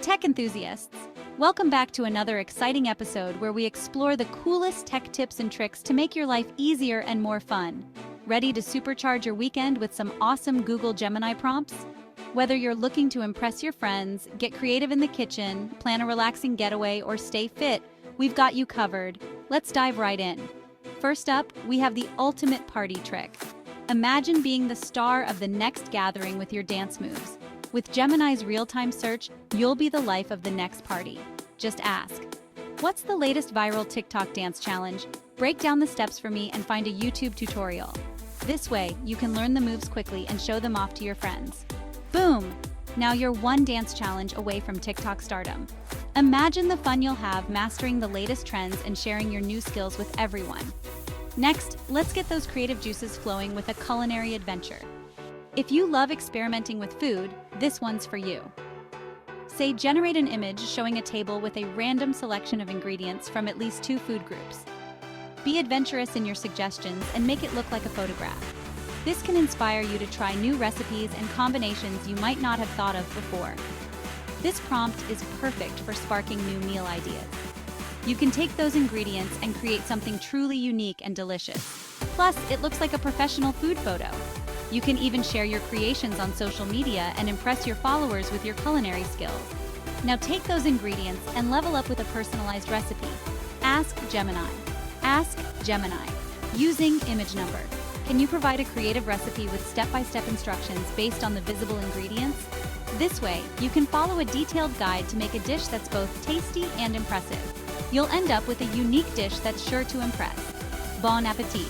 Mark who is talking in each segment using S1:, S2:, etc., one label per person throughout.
S1: tech enthusiasts! Welcome back to another exciting episode where we explore the coolest tech tips and tricks to make your life easier and more fun. Ready to supercharge your weekend with some awesome Google Gemini prompts? Whether you're looking to impress your friends, get creative in the kitchen, plan a relaxing getaway, or stay fit, we've got you covered. Let's dive right in. First up, we have the ultimate party trick. Imagine being the star of the next gathering with your dance moves. With Gemini's real-time search, you'll be the life of the next party. Just ask, what's the latest viral TikTok dance challenge? Break down the steps for me and find a YouTube tutorial. This way, you can learn the moves quickly and show them off to your friends. Boom! Now you're one dance challenge away from TikTok stardom. Imagine the fun you'll have mastering the latest trends and sharing your new skills with everyone. Next, let's get those creative juices flowing with a culinary adventure. If you love experimenting with food, this one's for you. Say, generate an image showing a table with a random selection of ingredients from at least 2 food groups. Be adventurous in your suggestions and make it look like a photograph. This can inspire you to try new recipes and combinations you might not have thought of before. This prompt is perfect for sparking new meal ideas. You can take those ingredients and create something truly unique and delicious. Plus, it looks like a professional food photo. You can even share your creations on social media and impress your followers with your culinary skills. Now take those ingredients and level up with a personalized recipe. Ask Gemini. Ask Gemini. Using image number. Can you provide a creative recipe with step-by-step instructions based on the visible ingredients? This way, you can follow a detailed guide to make a dish that's both tasty and impressive. You'll end up with a unique dish that's sure to impress. Bon appetit!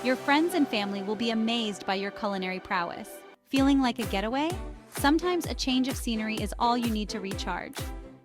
S1: Your friends and family will be amazed by your culinary prowess. Feeling like a getaway? Sometimes a change of scenery is all you need to recharge.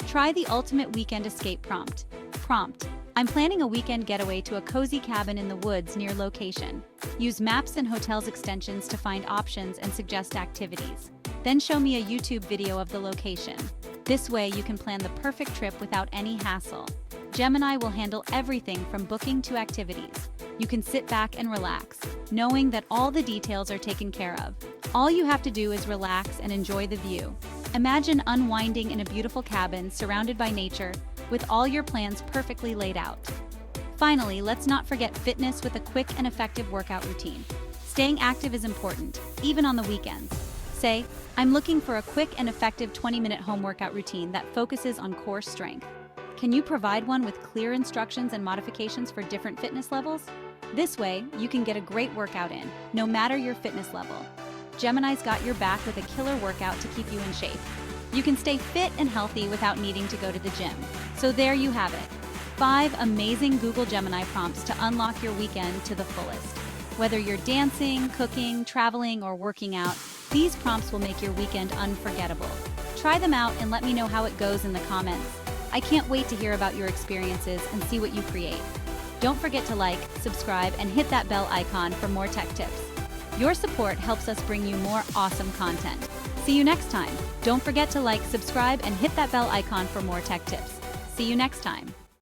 S1: Try the ultimate weekend escape prompt. Prompt: I'm planning a weekend getaway to a cozy cabin in the woods near location. Use maps and hotels extensions to find options and suggest activities. Then show me a YouTube video of the location. This way you can plan the perfect trip without any hassle. Gemini will handle everything from booking to activities. You can sit back and relax, knowing that all the details are taken care of. All you have to do is relax and enjoy the view. Imagine unwinding in a beautiful cabin surrounded by nature, with all your plans perfectly laid out. Finally, let's not forget fitness with a quick and effective workout routine. Staying active is important, even on the weekends. Say, I'm looking for a quick and effective 20-minute home workout routine that focuses on core strength. Can you provide one with clear instructions and modifications for different fitness levels? This way, you can get a great workout in, no matter your fitness level. Gemini's got your back with a killer workout to keep you in shape. You can stay fit and healthy without needing to go to the gym. So there you have it. 5 amazing Google Gemini prompts to unlock your weekend to the fullest. Whether you're dancing, cooking, traveling, or working out, these prompts will make your weekend unforgettable. Try them out and let me know how it goes in the comments. I can't wait to hear about your experiences and see what you create. Don't forget to like, subscribe, and hit that bell icon for more tech tips. Your support helps us bring you more awesome content. See you next time. Don't forget to like, subscribe, and hit that bell icon for more tech tips. See you next time.